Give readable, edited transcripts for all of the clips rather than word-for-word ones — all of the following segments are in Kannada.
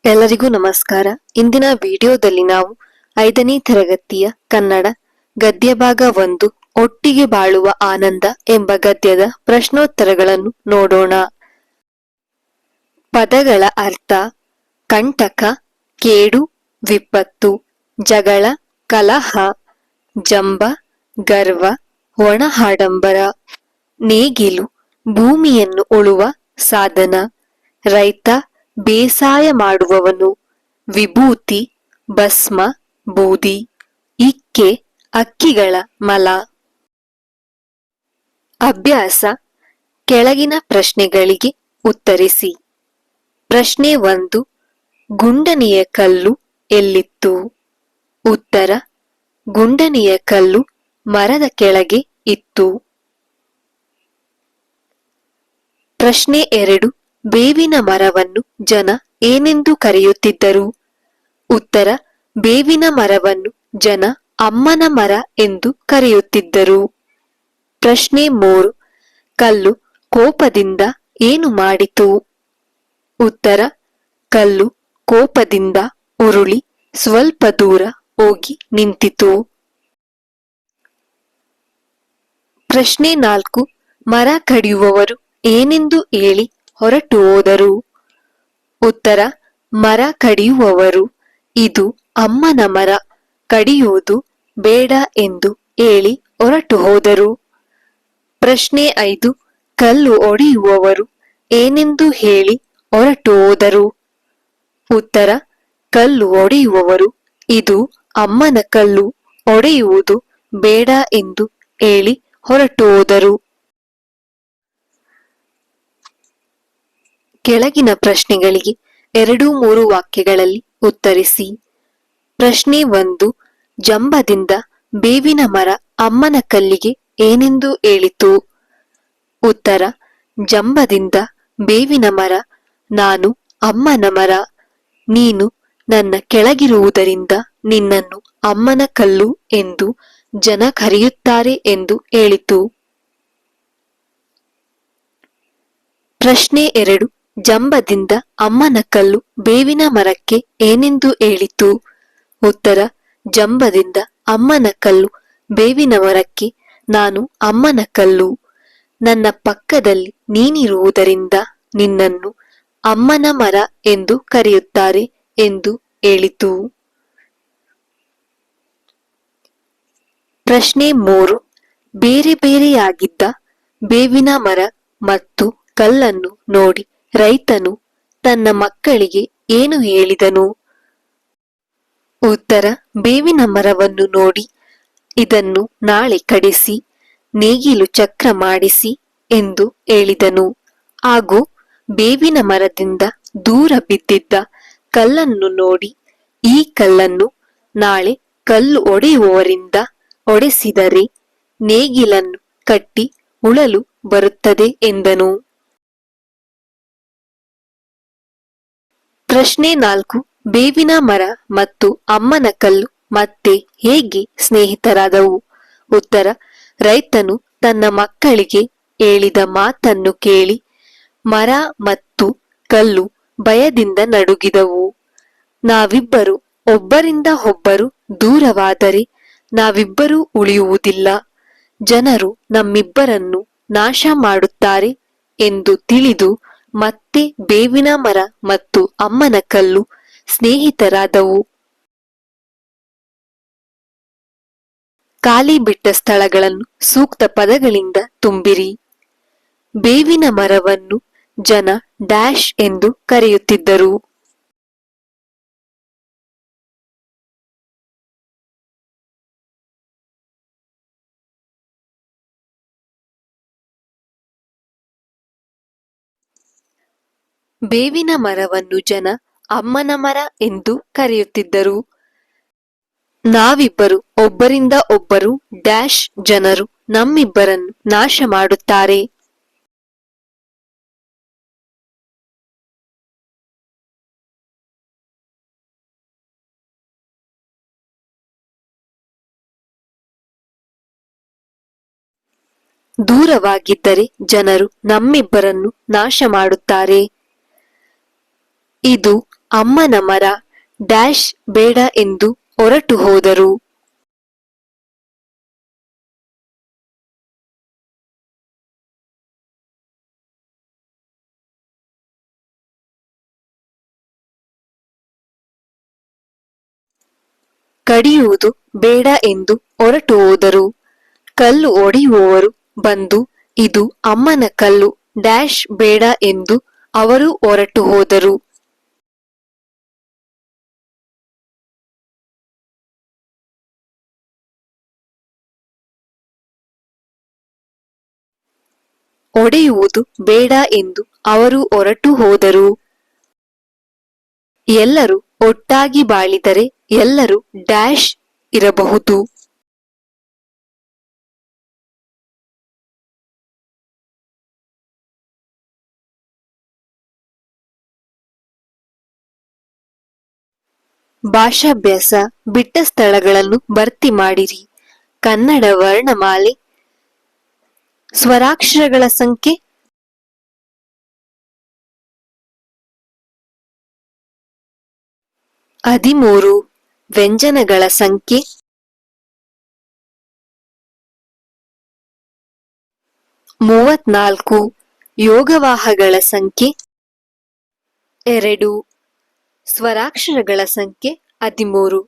ಎಲ್ಲರಿಗೂ ನಮಸ್ಕಾರ. ಇಂದಿನ ವಿಡಿಯೋದಲ್ಲಿ ನಾವು 5ನೇ ತರಗತಿಯ ಕನ್ನಡ ಗದ್ಯ ಭಾಗ 1 ಒಟ್ಟಿಗೆ ಬಾಳುವ ಆನಂದ ಎಂಬ ಗದ್ಯದ ಪ್ರಶ್ನೋತ್ತರಗಳನ್ನು ನೋಡೋಣ. ಪದಗಳ ಅರ್ಥ: ಕಂಟಕ, ಕೇಡು, ವಿಪತ್ತು, ಜಗಳ, ಕಲಹ, ಜಂಬ, ಗರ್ವ, ಒಣ ಆಡಂಬರ. ನೇಗಿಲು, ಭೂಮಿಯನ್ನು ಉಳುವ ಸಾಧನ. ರೈತ, ಬೇಸಾಯ ಮಾಡುವವನು. ವಿಭೂತಿ, ಭಸ್ಮ, ಬೂದಿ. ಇಕ್ಕೆ, ಅಕ್ಕಿಗಳ ಮಲ. ಅಭ್ಯಾಸ: ಕೆಳಗಿನ ಪ್ರಶ್ನೆಗಳಿಗೆ ಉತ್ತರಿಸಿ. ಪ್ರಶ್ನೆ 1: ಗುಂಡನೆಯ ಕಲ್ಲು ಎಲ್ಲಿತ್ತು? ಉತ್ತರ: ಗುಂಡನೆಯ ಕಲ್ಲು ಮರದ ಕೆಳಗೆ ಇತ್ತು. ಪ್ರಶ್ನೆ 2: ಬೇವಿನ ಮರವನ್ನು ಜನ ಏನೆಂದು ಕರೆಯುತ್ತಿದ್ದರು? ಉತ್ತರ: ಬೇವಿನ ಮರವನ್ನು ಜನ ಅಮ್ಮನ ಮರ ಎಂದು ಕರೆಯುತ್ತಿದ್ದರು. ಪ್ರಶ್ನೆ 3: ಕಲ್ಲು ಕೋಪದಿಂದ ಏನು ಮಾಡಿತು? ಉತ್ತರ: ಕಲ್ಲು ಕೋಪದಿಂದ ಉರುಳಿ ಸ್ವಲ್ಪ ದೂರ ಹೋಗಿ ನಿಂತಿತು. ಪ್ರಶ್ನೆ 4: ಮರ ಕಡಿಯುವವರು ಏನೆಂದು ಹೇಳಿ ಹೊರಟು ಹೋದರು? ಉತ್ತರ: ಮರ ಕಡಿಯುವವರು ಇದು ಅಮ್ಮನ ಮರ, ಕಡಿಯುವುದು ಬೇಡ ಎಂದು ಹೇಳಿ ಹೊರಟು ಹೋದರು. ಪ್ರಶ್ನೆ 5: ಕಲ್ಲು ಒಡೆಯುವವರು ಏನೆಂದು ಹೇಳಿ ಹೊರಟು ಹೋದರು? ಉತ್ತರ: ಕಲ್ಲು ಒಡೆಯುವವರು ಇದು ಅಮ್ಮನ ಕಲ್ಲು, ಒಡೆಯುವುದು ಬೇಡ ಎಂದು ಹೇಳಿ ಹೊರಟು ಹೋದರು. ಕೆಳಗಿನ ಪ್ರಶ್ನೆಗಳಿಗೆ 2-3 ವಾಕ್ಯಗಳಲ್ಲಿ ಉತ್ತರಿಸಿ. ಪ್ರಶ್ನೆ 1: ಜಂಬದಿಂದ ಬೇವಿನ ಮರ ಅಮ್ಮನ ಕಲ್ಲಿಗೆ ಏನೆಂದು ಹೇಳಿತು? ಉತ್ತರ: ಜಂಬದಿಂದ ಬೇವಿನ ಮರ, ನಾನು ಅಮ್ಮನ ಮರ, ನೀನು ನನ್ನ ಕೆಳಗಿರುವುದರಿಂದ ನಿನ್ನನ್ನು ಅಮ್ಮನ ಕಲ್ಲು ಎಂದು ಜನ ಕರೆಯುತ್ತಾರೆ ಎಂದು ಹೇಳಿತು. ಪ್ರಶ್ನೆ 2: ಜಂಬದಿಂದ ಅಮ್ಮನ ಕಲ್ಲು ಬೇವಿನ ಮರಕ್ಕೆ ಏನೆಂದು ಹೇಳಿತು? ಉತ್ತರ: ಜಂಬದಿಂದ ಅಮ್ಮನ ಕಲ್ಲು ಬೇವಿನ ಮರಕ್ಕೆ, ನಾನು ಅಮ್ಮನ ಕಲ್ಲು, ನನ್ನ ಪಕ್ಕದಲ್ಲಿ ನೀನಿರುವುದರಿಂದ ನಿನ್ನನ್ನು ಅಮ್ಮನ ಮರ ಎಂದು ಕರೆಯುತ್ತಾರೆ ಎಂದು ಹೇಳಿತು. ಪ್ರಶ್ನೆ 3: ಬೇರೆ ಬೇರೆಯಾಗಿದ್ದ ಬೇವಿನ ಮರ ಮತ್ತು ಕಲ್ಲನ್ನು ನೋಡಿ ರೈತನು ತನ್ನ ಮಕ್ಕಳಿಗೆ ಏನು ಹೇಳಿದನು? ಉತ್ತರ: ಬೇವಿನ ಮರವನ್ನು ನೋಡಿ, ಇದನ್ನು ನಾಳೆ ಕಡಿಸಿ ನೇಗಿಲು ಚಕ್ರ ಮಾಡಿಸಿ ಎಂದು ಹೇಳಿದನು. ಹಾಗೂ ಬೇವಿನ ಮರದಿಂದ ದೂರ ಬಿದ್ದಿದ್ದ ಕಲ್ಲನ್ನು ನೋಡಿ, ಈ ಕಲ್ಲನ್ನು ನಾಳೆ ಕಲ್ಲು ಒಡೆಯುವವರಿಂದ ಒಡೆಸಿದರೆ ನೇಗಿಲನ್ನು ಕಟ್ಟಿ ಉಳಲು ಬರುತ್ತದೆ ಎಂದನು. ಪ್ರಶ್ನೆ 4: ಬೇವಿನ ಮರ ಮತ್ತು ಅಮ್ಮನ ಕಲ್ಲು ಮತ್ತೆ ಹೇಗೆ ಸ್ನೇಹಿತರಾದವು? ಉತ್ತರ: ರೈತನು ತನ್ನ ಮಕ್ಕಳಿಗೆ ಹೇಳಿದ ಮಾತನ್ನು ಕೇಳಿ ಮರ ಮತ್ತು ಕಲ್ಲು ಭಯದಿಂದ ನಡುಗಿದವು. ನಾವಿಬ್ಬರು ಒಬ್ಬರಿಂದ ಒಬ್ಬರು ದೂರವಾದರೆ ನಾವಿಬ್ಬರೂ ಉಳಿಯುವುದಿಲ್ಲ, ಜನರು ನಮ್ಮಿಬ್ಬರನ್ನು ನಾಶ ಮಾಡುತ್ತಾರೆ ಎಂದು ತಿಳಿದು ಮತ್ತೆ ಬೇವಿನ ಮರ ಮತ್ತು ಅಮ್ಮನ ಕಲ್ಲು ಸ್ನೇಹಿತರಾದವು. ಖಾಲಿ ಬಿಟ್ಟ ಸ್ಥಳಗಳನ್ನು ಸೂಕ್ತ ಪದಗಳಿಂದ ತುಂಬಿರಿ. ಬೇವಿನ ಮರವನ್ನು ಜನ ಡ್ಯಾಶ್ ಎಂದು ಕರೆಯುತ್ತಿದ್ದರು. ಬೇವಿನ ಮರವನ್ನು ಜನ ಅಮ್ಮನ ಮರ ಎಂದು ಕರೆಯುತ್ತಿದ್ದರು. ನಾವಿಬ್ಬರು ಒಬ್ಬರಿಂದ ಒಬ್ಬರು ಡ್ಯಾಶ್ ಜನರು ನಮ್ಮಿಬ್ಬರನ್ನು ನಾಶ ಮಾಡುತ್ತಾರೆ. ದೂರವಾಗಿದ್ದರೆ ಜನರು ನಮ್ಮಿಬ್ಬರನ್ನು ನಾಶ ಮಾಡುತ್ತಾರೆ. ಇದು ಅಮ್ಮನ ಮರ ಡ್ಯಾಶ್ ಬೇಡ ಎಂದು ಹೊರಟು ಹೋದರು. ಕಡಿಯುವುದು ಬೇಡ ಎಂದು ಹೊರಟು ಹೋದರು. ಕಲ್ಲು ಒಡೆಯುವವರು ಬಂದು ಇದು ಅಮ್ಮನ ಕಲ್ಲು ಡ್ಯಾಶ್ ಬೇಡ ಎಂದು ಅವರು ಹೊರಟು ಹೋದರು. ಒಡೆಯುವುದು ಬೇಡ ಎಂದು ಅವರು ಹೊರಟು ಹೋದರು. ಎಲ್ಲರೂ ಒಟ್ಟಾಗಿ ಬಾಳಿದರೆ ಎಲ್ಲರೂ ಡ್ಯಾಶ್ ಇರಬಹುದು. ಭಾಷಾಭ್ಯಾಸ ಬಿಟ್ಟ ಸ್ಥಳಗಳನ್ನು ಭರ್ತಿ ಮಾಡಿರಿ. ಕನ್ನಡ ವರ್ಣಮಾಲೆ ಸ್ವರಾಕ್ಷರಗಳ ಸಂಖ್ಯೆ 13. ವ್ಯಂಜನಗಳ ಸಂಖ್ಯೆ 34. ಯೋಗವಾಹಗಳ ಸಂಖ್ಯೆ 2. ಸ್ವರಾಕ್ಷರಗಳ ಸಂಖ್ಯೆ 13.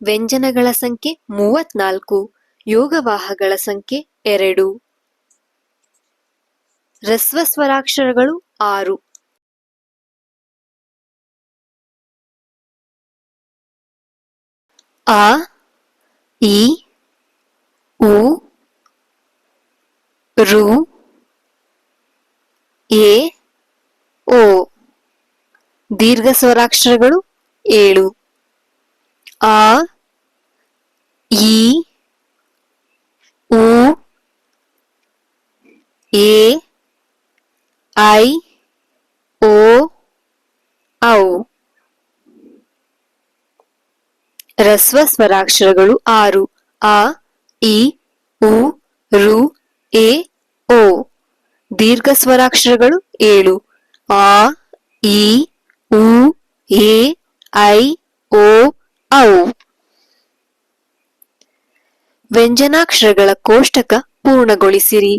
ವ್ಯಂಜನಗಳ ಸಂಖ್ಯೆ 34. ಯೋಗವಾಹಗಳ ಸಂಖ್ಯೆ 2. ಹ್ರಸ್ವ ಸ್ವರಾಕ್ಷರಗಳು 6. ಆ, ಇ, ಉ, ರು, ಎ, ಓ. ದೀರ್ಘ ಸ್ವರಾಕ್ಷರಗಳು 7. ಆ, ಇ, ಉ, ಎ, ಐ, ಓ, ಔ. ಹ್ರಸ್ವ ಸ್ವರಾಕ್ಷರಗಳು 6. ಆ, ಇ, ಉ, ರು, ಎ, ಓ. ದೀರ್ಘ ಸ್ವರಾಕ್ಷರಗಳು 7. ಆ, ಇ, ಉ, ಎ, ಐ, ಓ, ಔ. ವ್ಯಂಜನಾಕ್ಷರಗಳ ಕೋಷ್ಟಕ ಪೂರ್ಣಗೊಳಿಸಿರಿ.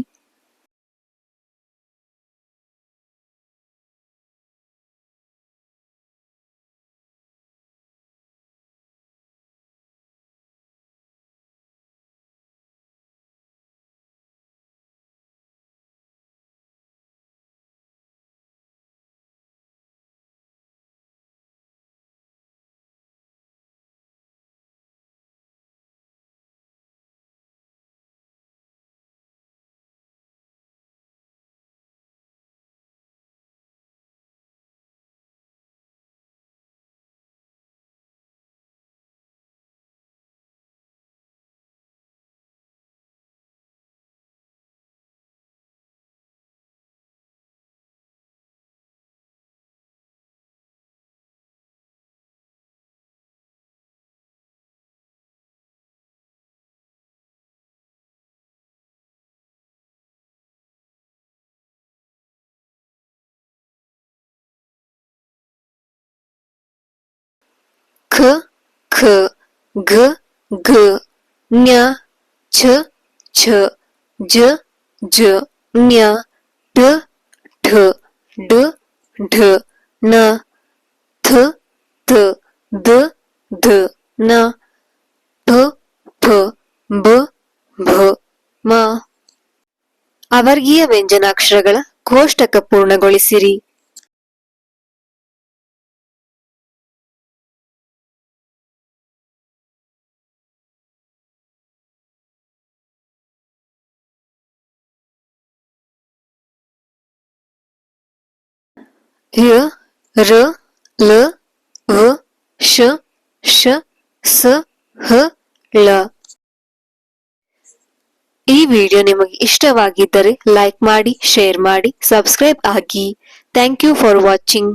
ಖ, ಖ, ಘ, ಘ, ಞ, ಛ, ಛ, ಜ, ಜ, ಞ, ಠ, ಠ, ಡ, ಢ, ಣ, ಥ, ಥ, ದ, ಧ, ನ, ಪ, ಫ, ಬ, ಭ, ಮ. ಅವರ್ಗೀಯ ವ್ಯಂಜನಾಕ್ಷರಗಳ ಕೋಷ್ಟಕ ಪೂರ್ಣಗೊಳಿಸಿರಿ. ಯ, ರ, ಲ, ವ, ಶ, ಶ, ಸ, ಹ, ಳ. ಈ ವಿಡಿಯೋ ನಿಮಗೆ ಇಷ್ಟವಾಗಿದ್ದರೆ ಲೈಕ್ ಮಾಡಿ, ಶೇರ್ ಮಾಡಿ, ಸಬ್ಸ್ಕ್ರೈಬ್ ಆಗಿ. Thank you for watching.